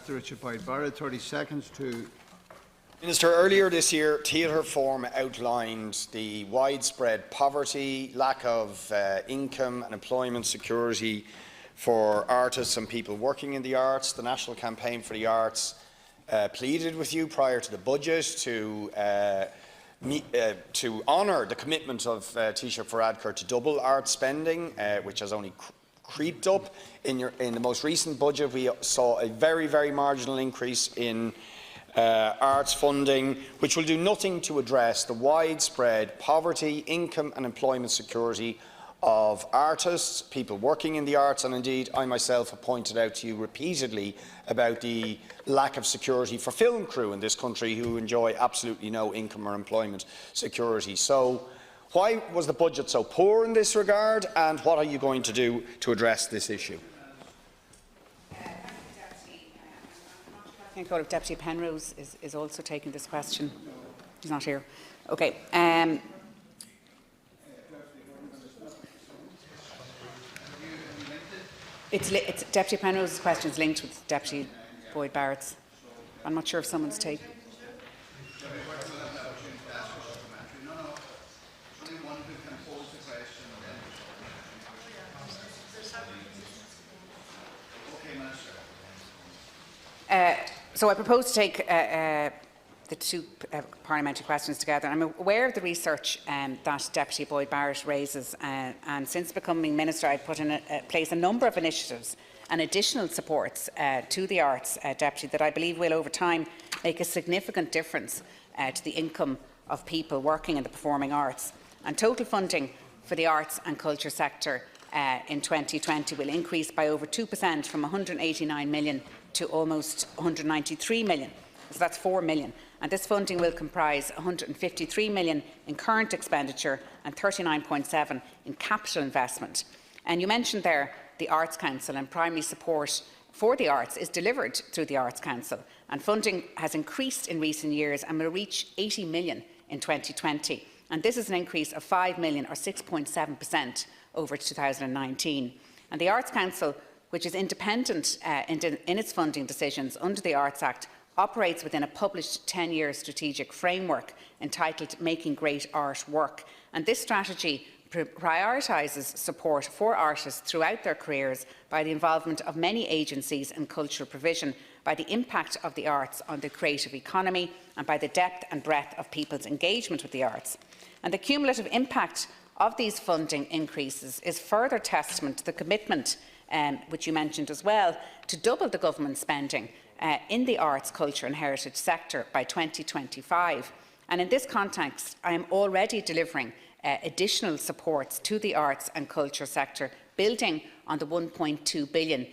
Dr. Richard Boyd Barrett, 30 seconds to. Minister, earlier this year, Taoiseach Forum outlined the widespread poverty, lack of income and employment security for artists and people working in the arts. The National Campaign for the Arts pleaded with you prior to the budget to honour the commitment of Taoiseach Varadkar to double arts spending, which has only creeped up. In the most recent budget, we saw a very, very marginal increase in arts funding, which will do nothing to address the widespread poverty, income and employment security of artists, people working in the arts, and indeed I myself have pointed out to you repeatedly about the lack of security for film crew in this country who enjoy absolutely no income or employment security. So why was the budget so poor in this regard, and what are you going to do to address this issue? I think if Deputy Penrose is also taking this question. He's not here. Okay. It's Deputy Penrose's question is linked with Deputy Boyd Barrett's. I'm not sure if someone's taken. So I propose to take the two parliamentary questions together. I'm aware of the research that Deputy Boyd Barrett raises, and since becoming Minister, I've put in place a number of initiatives and additional supports to the arts, Deputy, that I believe will, over time, make a significant difference to the income of people working in the performing arts. And total funding for the arts and culture sector in 2020 will increase by over 2%, from 189 million to almost 193 million. So that's 4 million. And this funding will comprise 153 million in current expenditure and 39.7 in capital investment. And you mentioned there the Arts Council, and primary support for the arts is delivered through the Arts Council. And funding has increased in recent years and will reach 80 million in 2020. And this is an increase of 5 million, or 6.7% over 2019. And the Arts Council, which is independent in its funding decisions under the Arts Act, operates within a published 10-year strategic framework entitled Making Great Art Work. And this strategy prioritises support for artists throughout their careers by the involvement of many agencies in cultural provision, by the impact of the arts on the creative economy, and by the depth and breadth of people's engagement with the arts. And the cumulative impact of these funding increases is further testament to the commitment, which you mentioned as well, to double the government spending in the arts, culture and heritage sector by 2025. And in this context, I am already delivering additional supports to the arts and culture sector, building on the 1.2 billion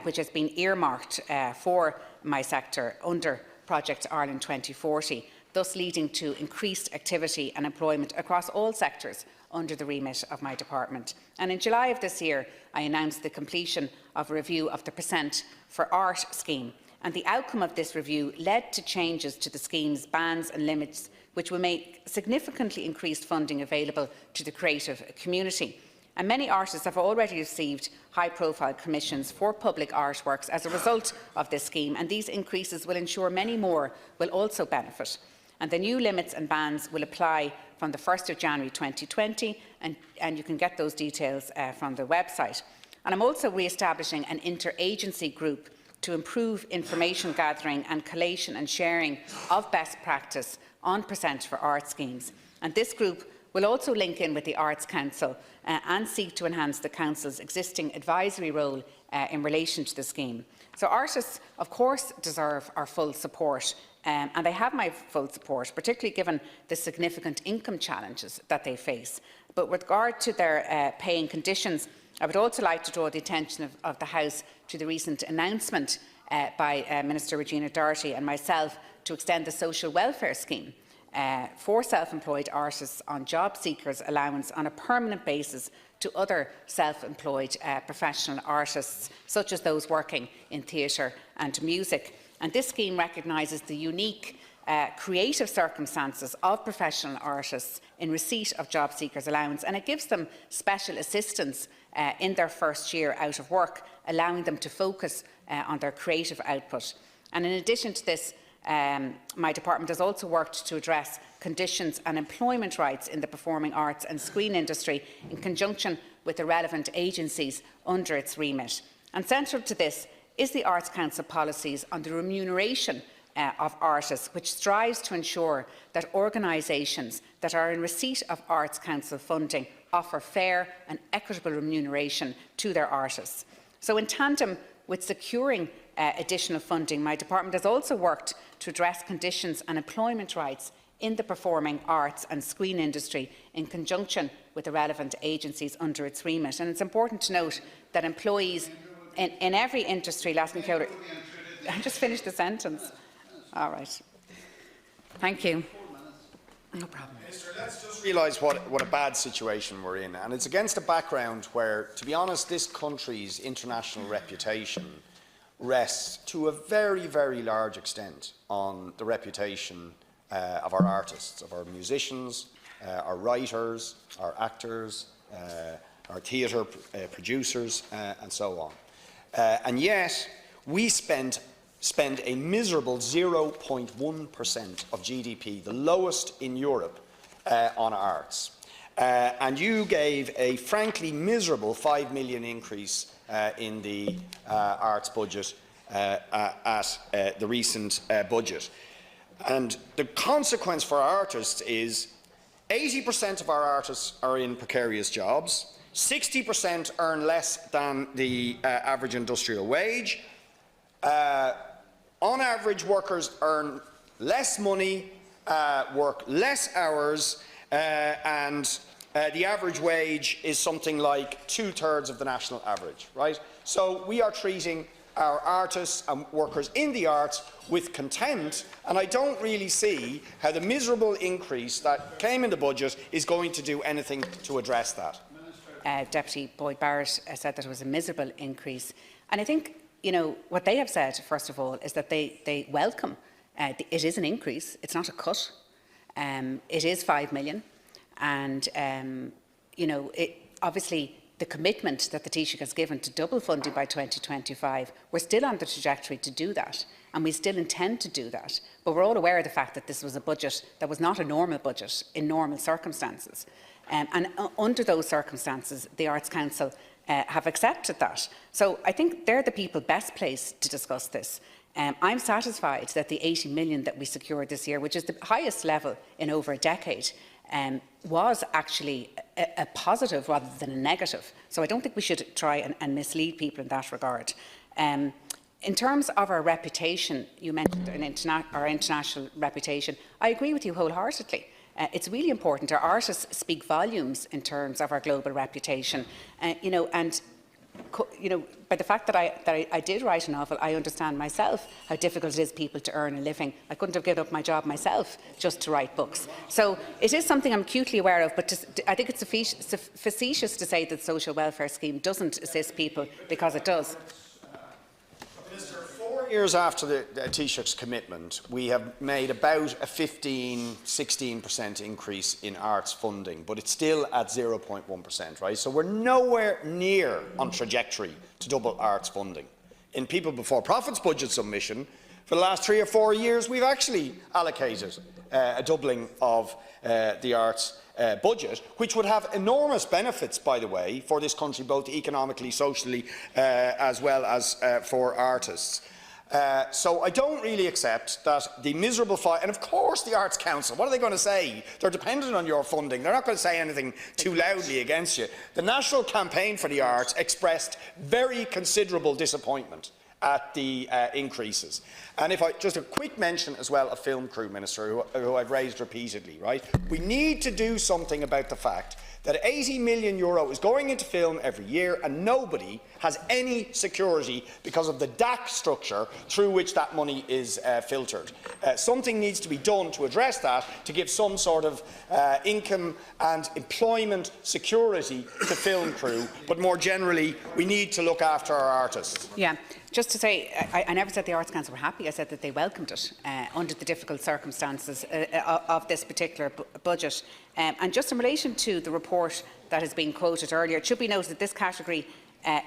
which has been earmarked for my sector under Project Ireland 2040, thus leading to increased activity and employment across all sectors under the remit of my department. And in July of this year, I announced the completion of a review of the Percent for Art scheme. And the outcome of this review led to changes to the scheme's bans and limits, which will make significantly increased funding available to the creative community. And many artists have already received high-profile commissions for public artworks as a result of this scheme, and these increases will ensure many more will also benefit. And the new limits and bans will apply from the 1st of January 2020, and you can get those details from the website. And I'm also re-establishing an interagency group to improve information gathering and collation and sharing of best practice on Percent for Art schemes. And this group will also link in with the Arts Council and seek to enhance the Council's existing advisory role in relation to the scheme. So artists, of course, deserve our full support, and they have my full support, particularly given the significant income challenges that they face. But with regard to their paying conditions, I would also like to draw the attention of the House to the recent announcement by Minister Regina Doherty and myself to extend the social welfare scheme for self-employed artists on job seekers allowance on a permanent basis to other self-employed professional artists, such as those working in theatre and music. And this scheme recognises the unique creative circumstances of professional artists in receipt of job seekers allowance, and it gives them special assistance in their first year out of work, allowing them to focus on their creative output. And in addition to this, my department has also worked to address conditions and employment rights in the performing arts and screen industry in conjunction with the relevant agencies under its remit. And central to this is the Arts Council policies on the remuneration of artists, which strives to ensure that organisations that are in receipt of Arts Council funding offer fair and equitable remuneration to their artists. So in tandem with securing additional funding, my department has also worked to address conditions and employment rights in the performing arts and screen industry in conjunction with the relevant agencies under its remit. And it's important to note that employees in every industry, I just finished the sentence. All right. Thank you. No problem. Minister, let's just realise what a bad situation we're in. And it's against a background where, to be honest, this country's international reputation rests to a very, very large extent on the reputation of our artists, of our musicians, our writers, our actors, our theatre producers, and so on. And yet, we spend a miserable 0.1% of GDP, the lowest in Europe, on arts. And you gave a frankly miserable £5 million increase in the arts budget at the recent budget. And the consequence for our artists is 80% of our artists are in precarious jobs, 60% earn less than the average industrial wage. On average, workers earn less money, work less hours, and the average wage is something like 2/3 of the national average, right? So we are treating our artists and workers in the arts with contempt, and I don't really see how the miserable increase that came in the budget is going to do anything to address that. Deputy Boyd Barrett said that it was a miserable increase. And I think, you know, what they have said, first of all, is that they welcome it is an increase, it's not a cut. It is £5 million. And, you know, obviously the commitment that the Taoiseach has given to double funding by 2025, we're still on the trajectory to do that. And we still intend to do that. But we're all aware of the fact that this was a budget that was not a normal budget in normal circumstances. And under those circumstances, the Arts Council have accepted that. So I think they're the people best placed to discuss this. I'm satisfied that the 80 million that we secured this year, which is the highest level in over a decade, was actually a positive rather than a negative. So I don't think we should try and mislead people in that regard. In terms of our reputation, you mentioned our international reputation. I agree with you wholeheartedly. It's really important. Our artists speak volumes in terms of our global reputation. You know, and by the fact that I did write a novel, I understand myself how difficult it is people to earn a living. I couldn't have given up my job myself just to write books. So it is something I'm acutely aware of, but I think it's facetious to say that the social welfare scheme doesn't assist people, because it does. 4 years after the Taoiseach's commitment, we have made about a 15–16% increase in arts funding, but it's still at 0.1%, right? So we're nowhere near on trajectory to double arts funding. In People Before Profits budget submission, for the last 3 or 4 years, we've actually allocated a doubling of the arts budget, which would have enormous benefits, by the way, for this country, both economically, socially, as well as for artists. So I don't really accept that the miserable fight, and of course the Arts Council, what are they going to say? They're dependent on your funding. They're not going to say anything too loudly against you. The National Campaign for the Arts expressed very considerable disappointment at the increases. And if I just a quick mention as well of Film Crew, Minister, who I've raised repeatedly, right? We need to do something about the fact that €80 million is going into film every year, and nobody has any security because of the DAC structure through which that money is filtered. Something needs to be done to address that, to give some sort of income and employment security to Film Crew, but more generally, we need to look after our artists. Yeah. Just to say, I never said the Arts Council were happy. I said that they welcomed it under the difficult circumstances of this particular budget. And just in relation to the report that has been quoted earlier, it should be noted that this category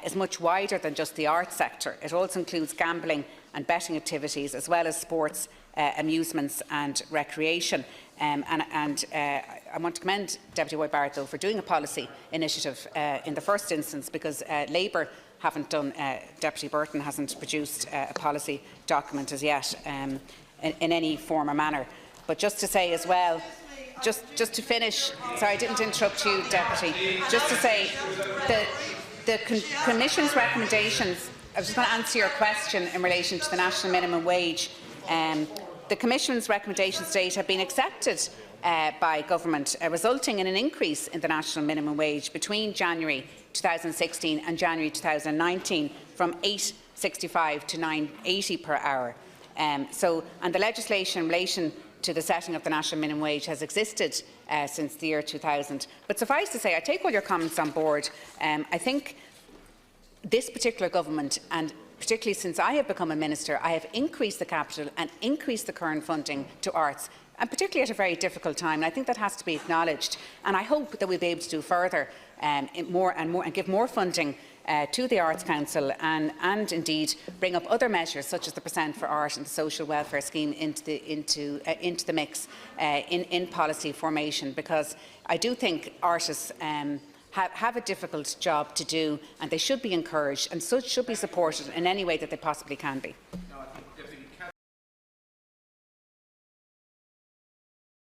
is much wider than just the arts sector. It also includes gambling and betting activities, as well as sports, amusements and recreation. I want to commend Deputy White Barrett, though, for doing a policy initiative in the first instance, because Labour haven't done, Deputy Burton hasn't produced a policy document as yet in any form or manner. But just to say as well, just to finish, sorry, I didn't interrupt you, Deputy, just to say the Commission's recommendations, I was just going to answer your question in relation to the national minimum wage. The Commission's recommendations to date have been accepted by Government, resulting in an increase in the national minimum wage between January 2016 and January 2019 from £8.65 to £9.80 per hour. And the legislation in relation to the setting of the national minimum wage has existed since the year 2000. But suffice to say, I take all your comments on board. I think this particular government, and particularly since I have become a minister, I have increased the capital and increased the current funding to arts, and particularly at a very difficult time. And I think that has to be acknowledged. And I hope that we'll be able to do further and give more funding to the Arts Council, and indeed bring up other measures such as the % for art and the social welfare scheme into the mix in policy formation, because I do think artists have a difficult job to do, and they should be encouraged and should be supported in any way that they possibly can be.